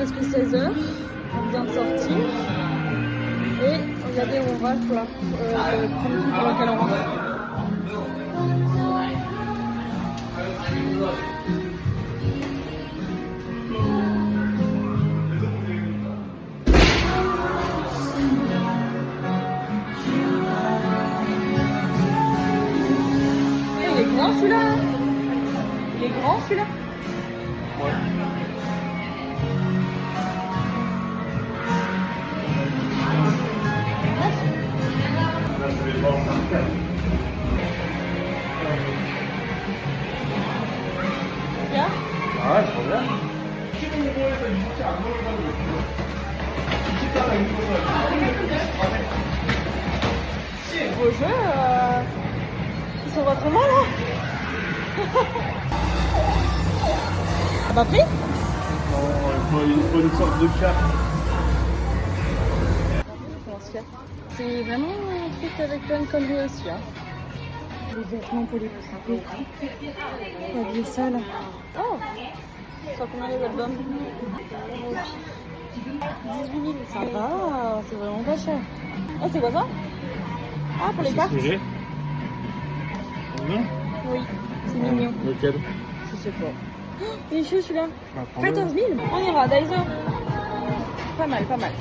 presque 16h. On vient de sortir. Et regardez où on va pour le premier truc pour lequel on rentre. Il est grand celui-là. Il est grand celui-là. Ouais. Bien. Ah, trop bien. Beau jeu. Ils sont pas trop mal, hein. T'as pas pris? Non, il faut une sorte de carte. Comment se fait? C'est vraiment un truc avec plein de conneries aussi, hein. Les vêtements pour les poupées. Habiller ça là. Oh! Ça combien les albums? 18 000. Ça va, c'est vraiment pas cher. Oh, c'est quoi ça? Ah, pour les cartes? Non? Oui, c'est mignon. Lequel? Je sais pas. Oh, il est chou celui-là. Bah, prends-le. 14 000. On ira, Daiso. Pas mal, pas mal.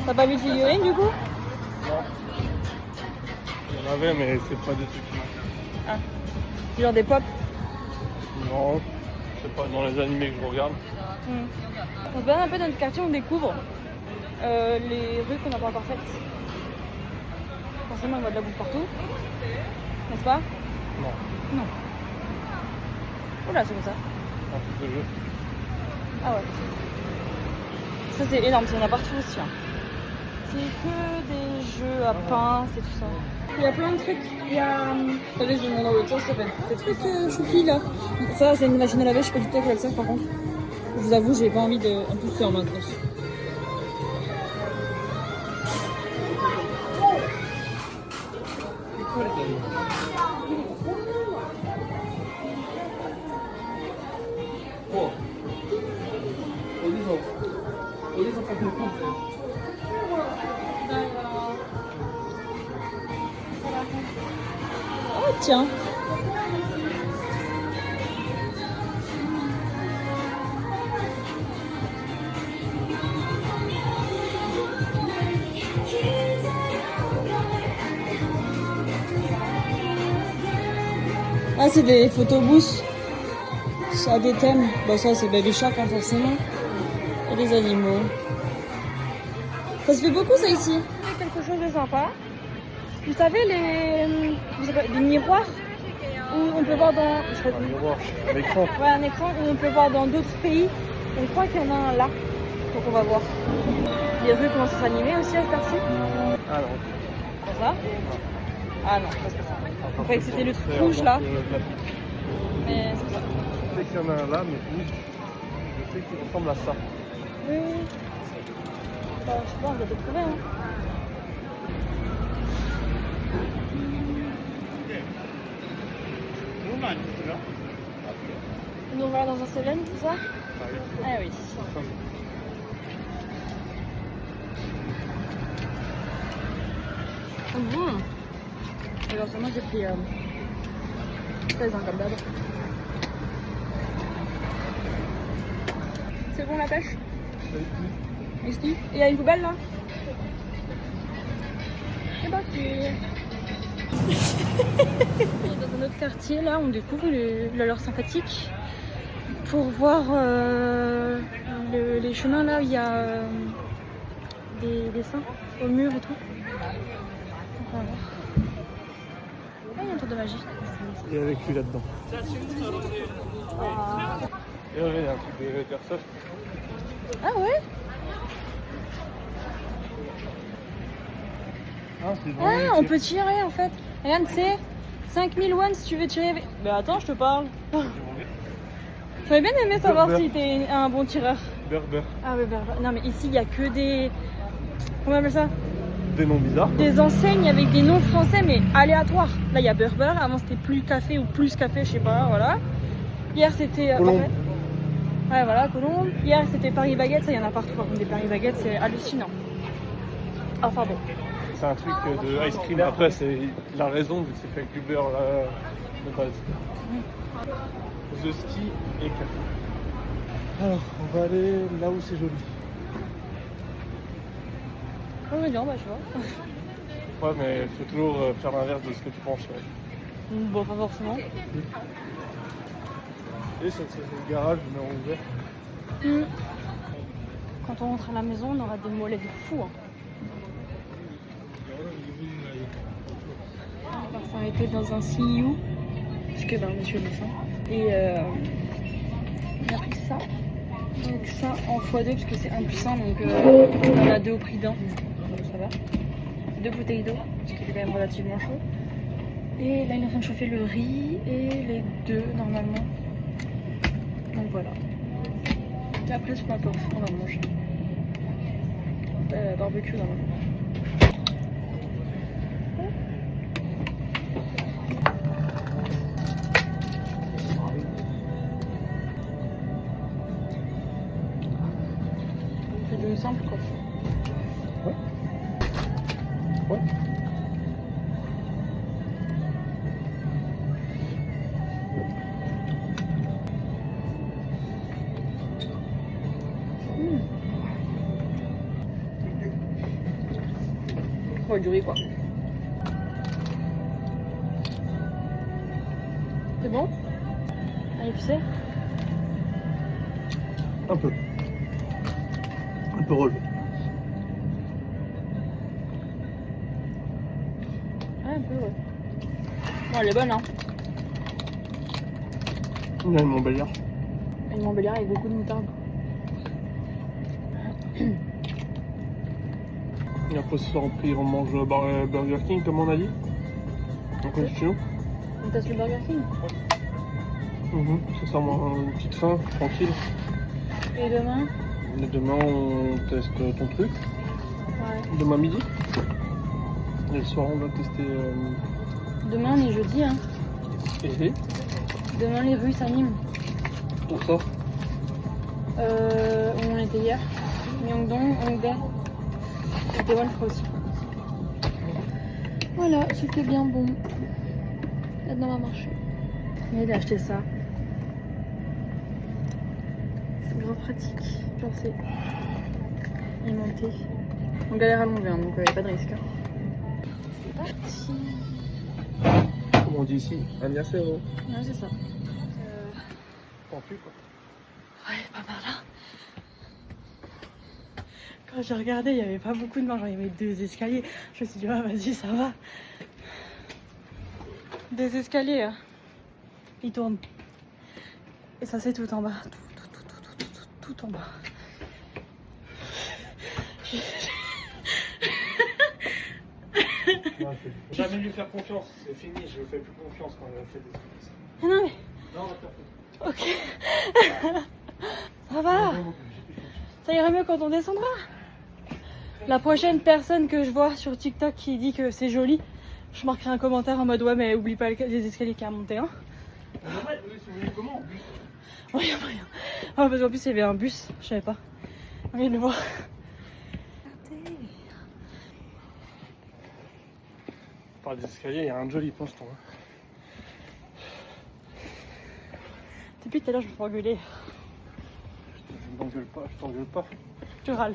T'as pas vu de figurines du coup? Non. Il y en avait, mais c'est pas des trucs. Ah. Genre des pop. Non, c'est pas dans les animés que je regarde. On se balade un peu dans notre quartier, on découvre les rues qu'on n'a pas encore faites. Forcément, on voit de la bouffe partout. N'est-ce pas? Non, Non. Oula, c'est comme ça. un truc de jeu. Ah ouais. Ça, c'est énorme, ça, on a partout aussi. Hein. C'est que des jeux à pain, c'est tout ça. Il y a plein de trucs. Il y a. Attendez, je vais demander en voiture, ça s'appelle. Des trucs choupi là. Ça, c'est une machine à laver, je sais pas du tout à quoi elle sert par contre. Je vous avoue, j'ai pas envie de. En plus, c'est en maintenance. Oh tiens. Ah, c'est des photobooths. Ça a des thèmes. Bon, ça, c'est Baby Shark, hein, forcément. Et des animaux. Ça se fait beaucoup, ça, ici. Quelque chose de sympa. Vous savez, des miroirs où on peut voir dans... Un miroir, un écran. Ouais, un écran où on peut voir dans d'autres pays. On croit qu'il y en a un là. Donc, on va voir. Les rues commencent à s'animer aussi à cette heure-ci. Ah non. C'est ça? Ah non, c'est pas ça. On croyait que c'était le truc rouge là. Mais c'est ça. Je sais qu'il y en a un là, mais oui. Je sais qu'il ressemble à ça. Oui, oui. Bah, je sais pas, on va te trouver. Hein. Nous on va dans un Seven, c'est ça? Ah oui. Alors moi j'ai pris 16 ans comme d'hab. C'est bon la pêche? Ici. Et il y a une poubelle là? C'est parti. Dans un autre quartier là, on découvre l'allure sympathique. Pour voir les chemins là, il y a des dessins au mur et tout. Donc on va voir. Ah, il y a un tour de magie. Et avec lui là-dedans. Ah, Et ouais, il y a un truc d'airsoft. ah ouais? Ah, c'est bon. Ah, on peut tirer en fait. Regarde, c'est 5000 won si tu veux tirer avec. Mais attends, je te parle. J'aurais bien aimé savoir si t'es un bon tireur. Berber. Ah ouais, Berber. Non, mais ici, il y a que des. Comment on appelle ça? Des noms bizarres. Des enseignes avec des noms français, mais aléatoires. Là, il y a Berber. Avant, c'était plus café ou plus café, je sais pas, voilà. Hier, c'était. Colombe. Ouais, voilà, Colombes. Hier, c'était Paris-Baguette, ça, il y en a partout. Par contre, des Paris-Baguette, c'est hallucinant. Enfin bon. C'est un truc de ice cream. Après, il a raison, vu que c'est fait avec du beurre là, de base. The ski et café. Alors, on va aller là où c'est joli. Ouais, bien, bah, tu vois. Ouais, mais il faut toujours faire l'inverse de ce que tu penses. Ouais. Bon, pas forcément. Et ça, c'est le garage, mais ouvert. Quand on rentre à la maison, on aura des mollets de fou. Hein. On va s'arrêter dans un CIU, puisque ben, monsieur le médecin. Et on a pris ça. Donc ça en x2, puisque c'est 1 plus 1, donc on en a 2 au prix d'un. Donc ça va. 2 bouteilles d'eau, parce qu'il est quand même relativement chaud. Et là, il est en train de chauffer le riz et les 2 normalement. Donc voilà. Et après, ce qu'on va manger. Barbecue normalement. C'est du simple quoi. Ouais. Ouais. Ouais, du riz quoi. C'est bon? À épicé? Un peu. Un peu relevé. Ouais, un peu, ouais. Bon, elle est bonne, hein. Il y a une Montbéliard. Une Montbéliard avec beaucoup de moutarde. Et après ce soir, on mange Burger King, comme on a dit. On continue chez nous. On teste le Burger King. C'est ça, moi, une petite faim, tranquille. Et demain? Et demain, on teste ton truc. Ouais. Demain midi. Et le soir, on va tester. Demain, on est jeudi, hein. Et Demain, les rues s'animent. pour ça. Où on était hier. Myeongdong, Hongdae. Et Taewon, je crois aussi. Voilà, c'était bien bon. Là-dedans, on va marcher. Et il a acheté ça. C'est grave pratique. Genre, c'est aimanté. On galère à l'enlever, hein, donc il n'y a pas de risque. Hein. C'est parti. Comme on dit ici, annyeonghaseyo. Ouais, c'est ça. T'en plus quoi. Ouais, pas par là. Quand j'ai regardé, il n'y avait pas beaucoup de marge. Il y avait 2 escaliers. Je me suis dit, ouais, vas-y, ça va. 2 escaliers. Hein. Ils tournent. Et ça, c'est tout en bas. Tout en bas. Jamais lui faire confiance, c'est fini, je lui fais plus confiance quand elle a fait des trucs. Ah non, mais. Non, Ok. Ça va. Ça ira mieux quand on descendra. La prochaine personne que je vois sur TikTok qui dit que c'est joli, je marquerai un commentaire en mode ouais, mais oublie pas les escaliers qu'il y a à monter. Hein. Comment en bus? Oui, y a rien. Ah, parce qu'en plus il y avait un bus, je savais pas. On vient de le voir. Par les escaliers, il y a un joli poste. Depuis tout à l'heure, je me fais engueuler. Je t'engueule pas. Tu râles.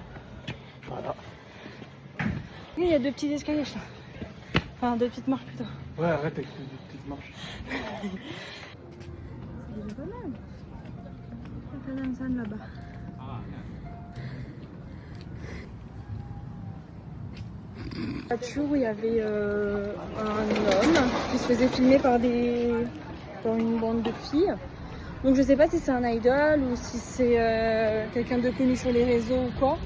Voilà. Oui, il y a 2 petits escaliers là. Enfin, 2 petites marches plutôt. Ouais, arrête avec tes petites marches. C'est déjà pas mal. Il y a plein de là-bas. La voiture où il y avait un homme qui se faisait filmer par une bande de filles. Donc je sais pas si c'est un idol ou si c'est quelqu'un de connu sur les réseaux ou quoi.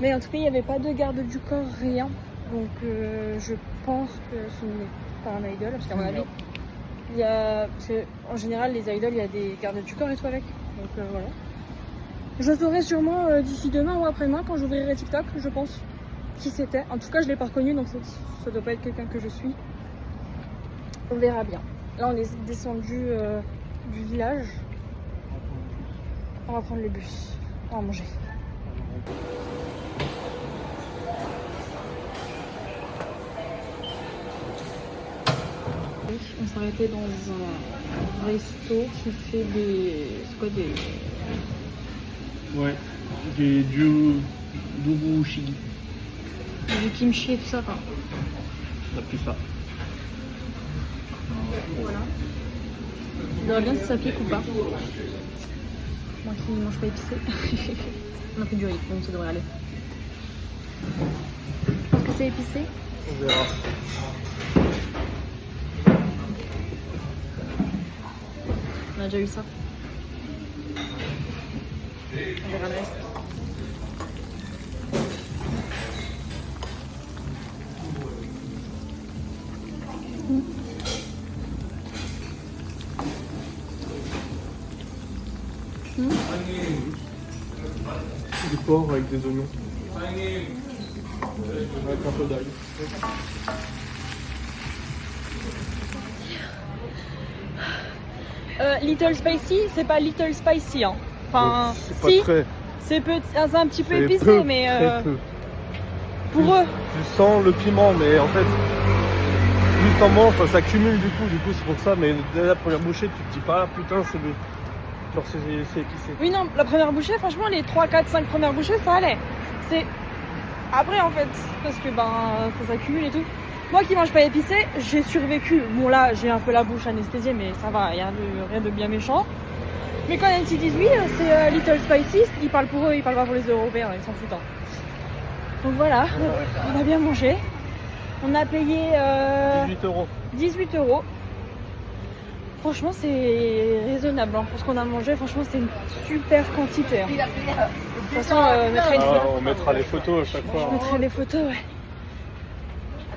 Mais en tout cas il n'y avait pas de garde du corps, rien. Donc je pense que ce n'est pas un idol, parce qu'à mon avis, il y a, en général les idoles il y a des gardes du corps et tout avec. Donc voilà. Je saurai sûrement d'ici demain ou après-demain quand j'ouvrirai TikTok, je pense, qui c'était. En tout cas je l'ai pas reconnu, donc ça doit pas être quelqu'un que je suis. On verra bien. Là on est descendu du village. On va prendre le bus. On va manger. On s'est arrêté dans un resto qui fait des... C'est quoi des... Ouais, du shigi. Du kimchi et tout ça. Enfin, On a pris ça. voilà. Je verrai bien si ça pique ou pas. Moi qui ne mange pas épicé. On a pris du riz, donc ça devrait aller. Je pense que c'est épicé. On verra. On a déjà eu ça. On verra le reste. Du porc avec des oignons. Avec un peu d'ail. Little spicy, c'est pas little spicy. Hein. Enfin, C'est pas si, très. c'est un petit peu C'est épicé, peu, mais très peu. pour eux. Tu sens le piment, mais en fait, juste en mangeant, ça s'accumule du coup c'est pour ça. Mais dès la première bouchée, tu te dis pas, ah, putain, c'est genre c'est épicé. Oui, non, la première bouchée, franchement, les 3, 4, 5 premières bouchées, ça allait. C'est après, en fait, parce que ça s'accumule et tout. Moi qui mange pas épicé, j'ai survécu. Bon, là, j'ai un peu la bouche anesthésiée, mais ça va, il y a rien de bien méchant. Mais quand ils disent oui, c'est Little Spicy, ils parlent pour eux, ils parlent pas pour les Européens, ils s'en foutent. Hein. Donc voilà, on a bien mangé. On a payé 18 euros. 18 euros. Franchement, c'est raisonnable. Hein. Pour ce qu'on a mangé, franchement, c'est une super quantité. Hein. De toute façon, On mettra les photos à chaque fois. je mettrai les photos, ouais.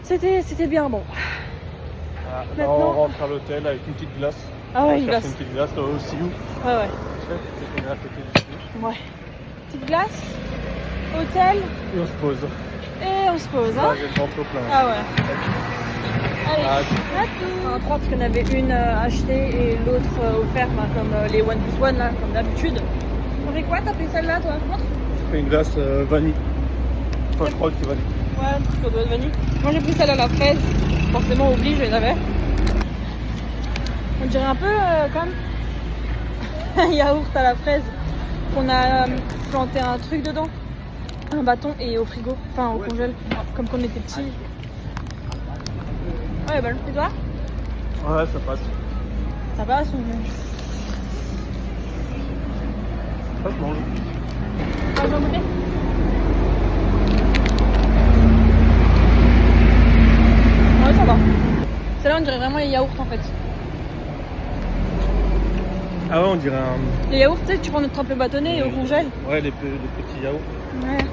C'était bien bon. Là, Maintenant- on rentre à l'hôtel avec une petite glace. Ah On ouais, va une chercher glace. une petite glace aussi où Ouais, ouais. on est à côté du Ouais. Petite glace, hôtel, et on se pose. et on se pose. Ah, Hein. j'ai le ventre plein. Ah ouais. Allez, Ah, à tout. Un 3 parce qu'il y en avait une achetée et l'autre offerte, comme les 1+1 là, comme d'habitude. T'as fait quoi? T'as pris celle-là, toi? Montre. j'ai fait une glace vanille. Enfin, je crois que c'est vanille. Ouais, ça doit être vanille. Moi j'ai pris celle à la fraise. Forcément, oblige, je les avais. On dirait un peu comme un yaourt à la fraise qu'on a planté un truc dedans, un bâton et au frigo, enfin au congèle, comme quand on était petits. Ouais, bonne. Et toi? Ouais, ça passe. Ça passe ou... Ça se mange. Ah, je vais en goûter. Ouais, ça va. Celle-là, on dirait vraiment les yaourts en fait. Ah ouais, on dirait un... Les yaourts, tu sais, tu prends notre trempe le bâtonnet et au congèle. Ouais, les petits yaourts. Ouais.